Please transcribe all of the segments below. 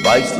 22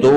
2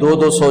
200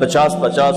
50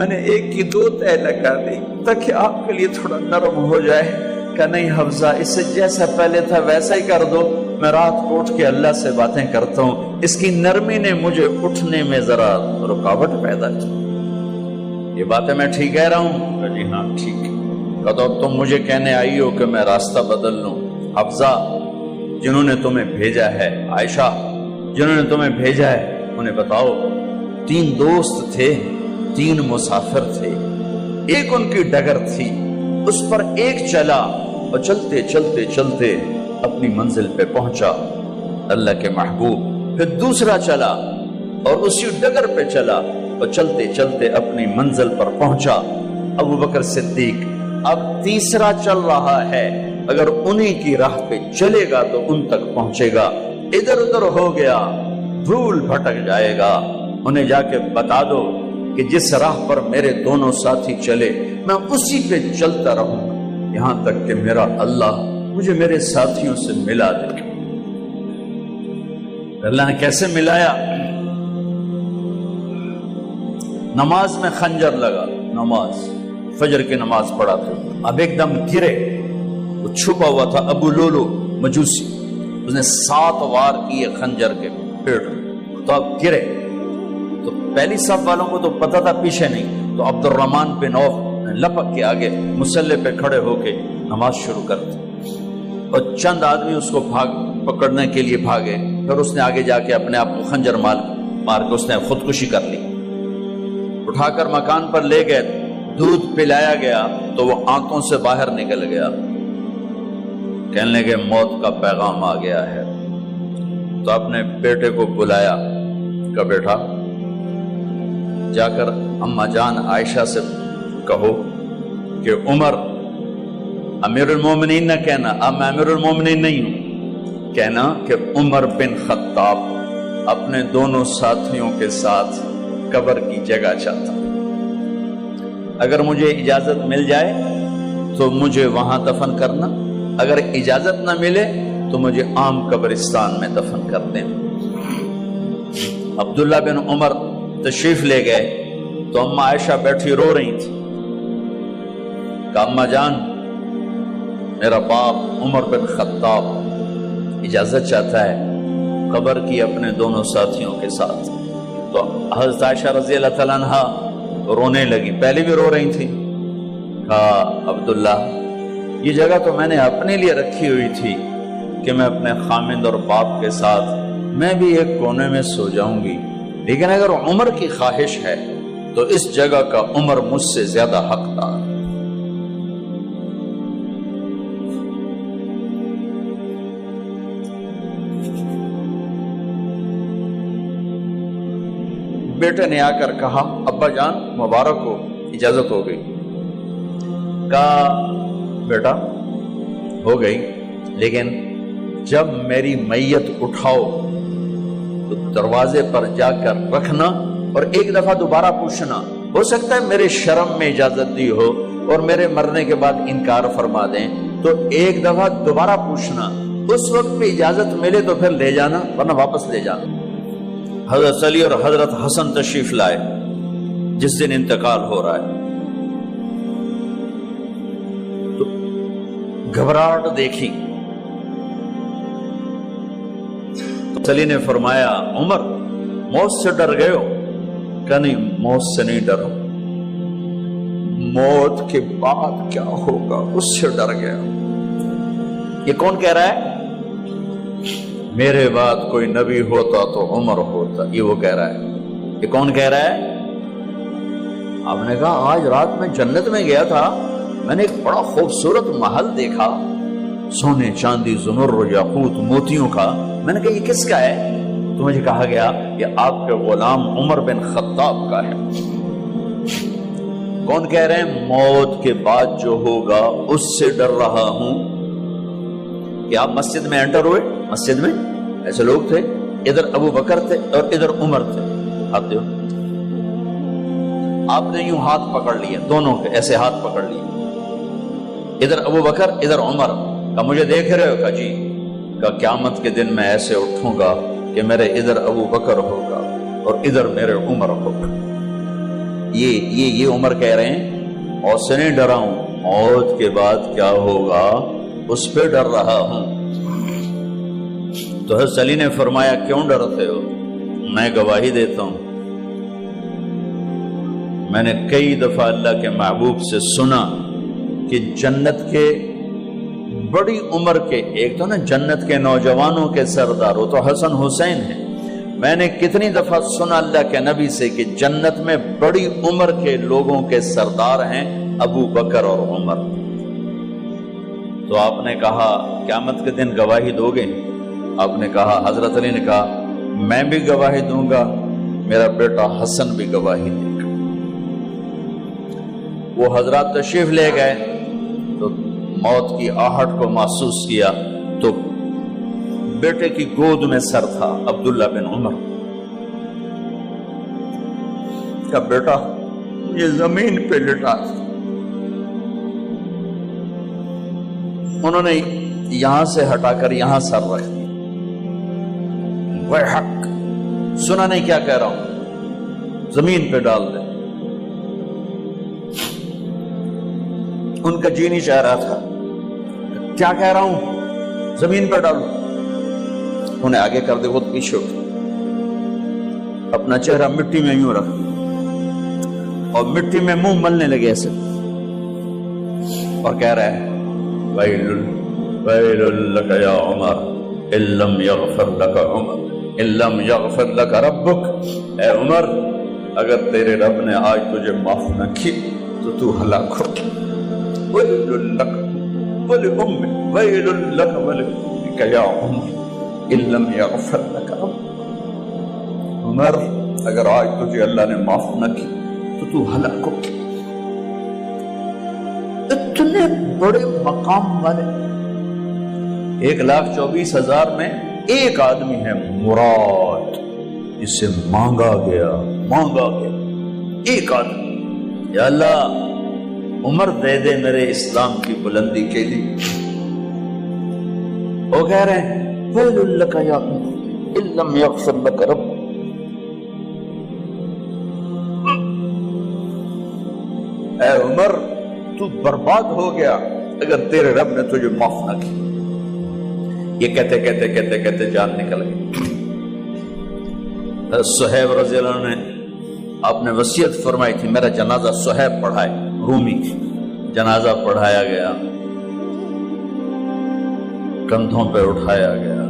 میں نے ایک کی 2 تہ لگا دی تاکہ آپ کے لیے تھوڑا نرم ہو جائے. کہ نہیں حفظہ، اس سے جیسا پہلے تھا ویسا ہی کر دو، میں رات کو اٹھ کے اللہ سے باتیں کرتا ہوں، اس کی نرمی نے مجھے اٹھنے میں ذرا رکاوٹ پیدا کی. یہ باتیں میں ٹھیک کہہ رہا ہوں؟ کہ جی ہاں ٹھیک. کہتا تم مجھے کہنے آئی ہو کہ میں راستہ بدل لوں. حفظہ، جنہوں نے تمہیں بھیجا ہے، عائشہ جنہوں نے تمہیں بھیجا ہے، انہیں بتاؤ 3 دوست تھے، 3 مسافر تھے، ایک ان کی ڈگر تھی، اس پر ایک چلا اور چلتے چلتے چلتے اپنی منزل پہ پہنچا اللہ کے محبوب. پھر دوسرا چلا اور اسی ڈگر پہ چلا اور چلتے چلتے اپنی منزل پر پہنچا ابو بکر صدیق. اب تیسرا چل رہا ہے، اگر انہیں کی راہ پہ چلے گا تو ان تک پہنچے گا، ادھر ادھر ہو گیا بھول بھٹک جائے گا. انہیں جا کے بتا دو کہ جس راہ پر میرے دونوں ساتھی چلے میں اسی پہ چلتا رہوں یہاں تک کہ میرا اللہ مجھے میرے ساتھیوں سے ملا دے. اللہ نے کیسے ملایا؟ نماز میں خنجر لگا، نماز فجر کی نماز پڑھا تھا. اب ایک دم گرے، وہ چھپا ہوا تھا ابو لولو مجوسی، اس نے 7 وار کیے خنجر کے پیٹ میں. تو اب گرے تو پہلی صف والوں کو تو پتہ تھا، پیچھے نہیں. تو عبد الرحمن بن عوف لپک کے آگے مصلی پہ کھڑے ہو کے نماز شروع کر دی اور چند آدمی اس کو پکڑنے کے لیے بھاگے. پھر اس نے آگے جا کے اپنے آپ کو خنجر مار کے اس نے خودکشی کر لی. اٹھا کر مکان پر لے گئے، دودھ پلایا گیا تو وہ آنتوں سے باہر نکل گیا. کہنے لگے موت کا پیغام آ گیا ہے. تو اپنے بیٹے کو بلایا کہ بیٹا جا کر اماں جان عائشہ سے کہو کہ عمر امیر المومنین نہ کہنا، اب میں امیر المومنین نہیں ہوں، کہنا کہ عمر بن خطاب اپنے دونوں ساتھیوں کے ساتھ قبر کی جگہ چاہتا. اگر مجھے اجازت مل جائے تو مجھے وہاں دفن کرنا، اگر اجازت نہ ملے تو مجھے عام قبرستان میں دفن کر دیں. عبداللہ بن عمر تشریف لے گئے تو اماں عائشہ بیٹھی رو رہی تھی کہ اماں جان میرا باپ عمر بن خطاب اجازت چاہتا ہے قبر کی اپنے دونوں ساتھیوں کے ساتھ. تو حضرت عائشہ رضی اللہ تعالیٰ عنہ رونے لگی، پہلے بھی رو رہی تھی. کہا عبداللہ یہ جگہ تو میں نے اپنے لیے رکھی ہوئی تھی کہ میں اپنے خامند اور باپ کے ساتھ میں بھی ایک کونے میں سو جاؤں گی، لیکن اگر عمر کی خواہش ہے تو اس جگہ کا عمر مجھ سے زیادہ حقدار. بیٹے نے آ کر کہا ابا جان مبارک ہو، اجازت ہو گئی. کہا بیٹا ہو گئی، لیکن جب میری میت اٹھاؤ تو دروازے پر جا کر رکھنا اور ایک دفعہ دوبارہ پوچھنا. ہو سکتا ہے میرے شرم میں اجازت دی ہو اور میرے مرنے کے بعد انکار فرما دیں، تو ایک دفعہ دوبارہ پوچھنا، اس وقت بھی اجازت ملے تو پھر لے جانا ورنہ واپس لے جانا. حضرت علی اور حضرت حسن تشریف لائے جس دن انتقال ہو رہا ہے. تو گھبراہٹ دیکھی. علی نے فرمایا عمر موت سے ڈر گئے ہو؟ کہ نہیں موت سے نہیں ڈرا، موت کے بعد کیا ہوگا اس سے ڈر گیا. یہ کون کہہ رہا ہے؟ میرے بعد کوئی نبی ہوتا تو عمر ہوتا، یہ وہ کہہ رہا ہے. یہ کون کہہ رہا ہے؟ آپ نے کہا آج رات میں جنت میں گیا تھا، میں نے ایک بڑا خوبصورت محل دیکھا، سونے چاندی زمر یاقوت موتیوں کا. میں نے کہا یہ کس کا ہے؟ تو مجھے کہا گیا یہ آپ کے غلام عمر بن خطاب کا ہے. کون کہہ رہے ہیں؟ موت کے بعد جو ہوگا اس سے ڈر رہا ہوں. کہ آپ مسجد میں انٹر ہوئے، مسجد میں ایسے لوگ تھے، ادھر ابو بکر تھے اور ادھر عمر تھے. ہاتھ دیو. آپ نے یوں ہاتھ پکڑ لیے، دونوں کے ایسے ہاتھ پکڑ لیے، ادھر ابو بکر ادھر عمر. کہ مجھے دیکھ رہے ہو؟ کہ جی. کہ قیامت کے دن میں ایسے اٹھوں گا کہ میرے ادھر ابو بکر ہوگا اور ادھر میرے عمر ہوگا. یہ عمر کہہ رہے ہیں موت سے نہیں ڈرا ہوں، موت کے بعد کیا ہوگا اس پہ ڈر رہا ہوں۔ تو حضرت علی نے فرمایا کیوں ڈرتے ہو؟ میں گواہی دیتا ہوں، میں نے کئی دفعہ اللہ کے محبوب سے سنا کہ جنت کے بڑی عمر کے، ایک تو نا جنت کے نوجوانوں کے سردار وہ تو حسن حسین ہیں، میں نے کتنی دفعہ سنا اللہ کے نبی سے کہ جنت میں بڑی عمر کے لوگوں کے سردار ہیں ابو بکر اور عمر۔ تو آپ نے کہا قیامت کے دن گواہی دو گے؟ آپ نے کہا، حضرت علی نے کہا میں بھی گواہی دوں گا، میرا بیٹا حسن بھی گواہی دے گا۔ وہ حضرات تشریف لے گئے تو موت کی آہٹ کو محسوس کیا تو بیٹے کی گود میں سر تھا عبداللہ بن عمر کا، بیٹا یہ زمین پہ لٹا۔ انہوں نے یہاں سے ہٹا کر یہاں سر رکھ دیا۔ وہ حق سنا نہیں کیا کہہ رہا ہوں، زمین پہ ڈال دے۔ ان کا جی نہیں چاہ رہا تھا، کیا کہہ رہا ہوں، زمین پہ ڈالو۔ انہیں آگے کر دے، وہ پیچھے اٹھ، اپنا چہرہ مٹی میں یوں رکھ اور مٹی میں منہ ملنے لگے ایسے، اور کہہ رہا ہے ویل لک یا عمر ان لم یغفر لک عمر ان لم یغفر لک ربک، اے عمر اگر تیرے رب نے آج تجھے معاف نہ کی تو تو ہلاک ہو۔ ویل لک ولأمک ویل لک ولأمک یا عمر ان لم یغفر لک ربک، عمر اگر آج تجھے اللہ نے معاف نہ کی تو تو ہلاک ہو۔ اتنے بڑے مقام والے 1,24,000 میں ایک آدمی ہے مراد، اسے مانگا گیا ایک آدمی، یا اللہ عمر دے دے میرے اسلام کی بلندی کے لیے۔ وہ کہہ رہے ہیں ویل لک یا عمر ان لم یغفر لک رب، اے عمر تو برباد ہو گیا اگر تیرے رب نے تجھے معاف نہ کی۔ یہ کہتے جان نکل گئی۔ صہیب رضی اللہ عنہ نے آپ نے وصیت فرمائی تھی میرا جنازہ صہیب پڑھائے، رومی جنازہ پڑھایا گیا، کندھوں پہ اٹھایا گیا،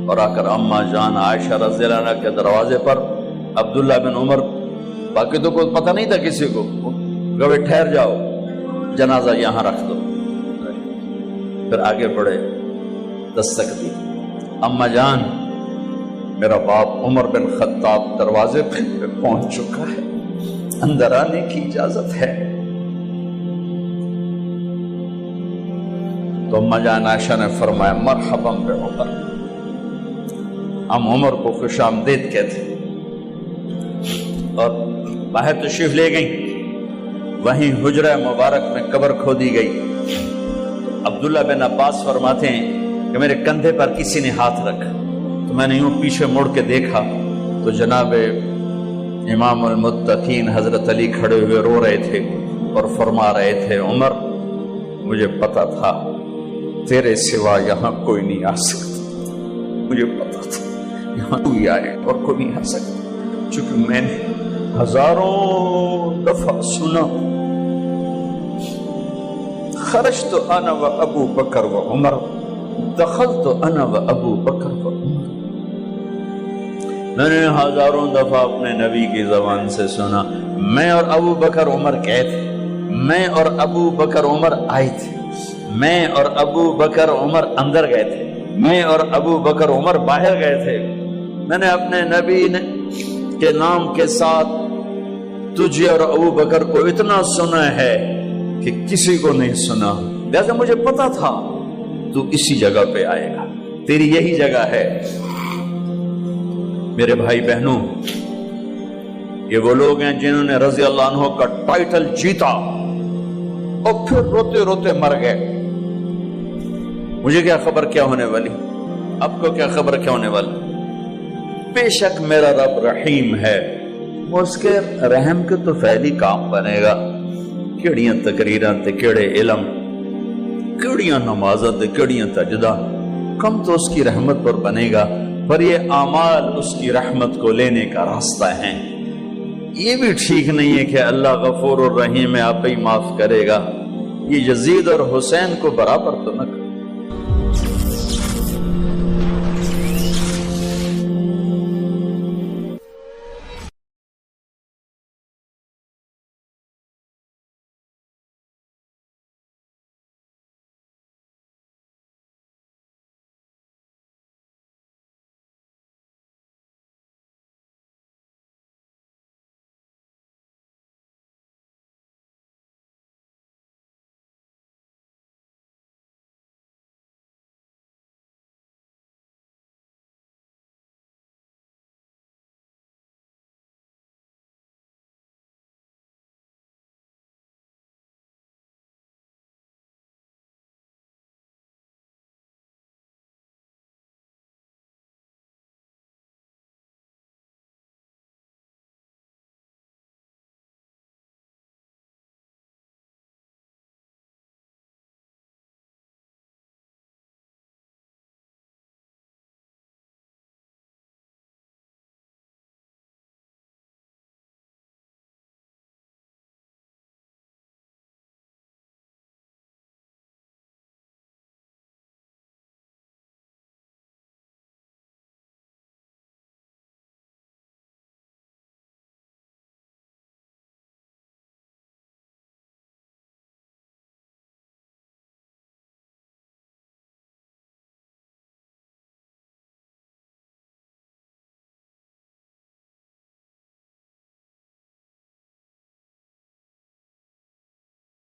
اور آ کر اماں جان عائشہ رضی اللہ عنہ کے دروازے پر عبداللہ بن عمر، باقی تو کوئی پتہ نہیں تھا کسی کو، کہ ٹھہر جاؤ جنازہ یہاں رکھ دو۔ پھر آگے بڑھے، دستک دی، اماں جان میرا باپ عمر بن خطاب دروازے پہ پہنچ چکا ہے، اندر آنے کی اجازت ہے۔ تو اماں جان عائشہ نے فرمایا مرحبا بعمر، ہم عمر کو خوش آمدید کہتے، اور باہر تشریف لے گئیں۔ وہیں حجرہ مبارک میں قبر کھودی گئی۔ عبداللہ بن عباس فرماتے ہیں کہ میرے کندھے پر کسی نے ہاتھ رکھا تو میں نے یوں پیچھے مڑ کے دیکھا تو جناب امام المتقین حضرت علی کھڑے ہوئے رو رہے تھے اور فرما رہے تھے عمر مجھے پتا تھا تیرے سوا یہاں کوئی نہیں آ سکتا، مجھے پتا تھا یہاں تو ہی آئے اور کوئی نہیں آ سکتا، چونکہ میں نے ہزاروں دفعہ سنا خرجت انا و ابو بکر و عمر دخلت انا و ابو بکر و عمر، میں نے ہزاروں دفعہ اپنے نبی کی زبان سے سنا میں اور ابو بکر عمر گئے تھے، میں اور ابو بکر عمر آئے تھے، میں اور ابو بکر عمر اندر گئے تھے، میں اور ابو بکر عمر باہر گئے تھے، میں نے اپنے نبی کے نام کے ساتھ تجھے اور ابو بکر کو اتنا سنا ہے کہ کسی کو نہیں سنا، لہذا مجھے پتا تھا تو اسی جگہ پہ آئے گا، تیری یہی جگہ ہے۔ میرے بھائی بہنوں، یہ وہ لوگ ہیں جنہوں نے رضی اللہ عنہ کا ٹائٹل جیتا اور پھر روتے روتے مر گئے۔ مجھے کیا خبر کیا ہونے والی، آپ کو کیا خبر کیا ہونے والی؟ بے شک میرا رب رحیم ہے، وہ اس کے رحم کے تو فعلی کام بنے گا، کیڑیاں تقریراں تے کیڑے علم، کیڑیاں نمازاں تے کیڑیاں تجدہ، کم تو اس کی رحمت پر بنے گا، پر یہ اعمال اس کی رحمت کو لینے کا راستہ ہیں۔ یہ بھی ٹھیک نہیں ہے کہ اللہ غفور الرحیم ہے، آپ ہی معاف کرے گا، یہ یزید اور حسین کو برابر تو نہ کرے۔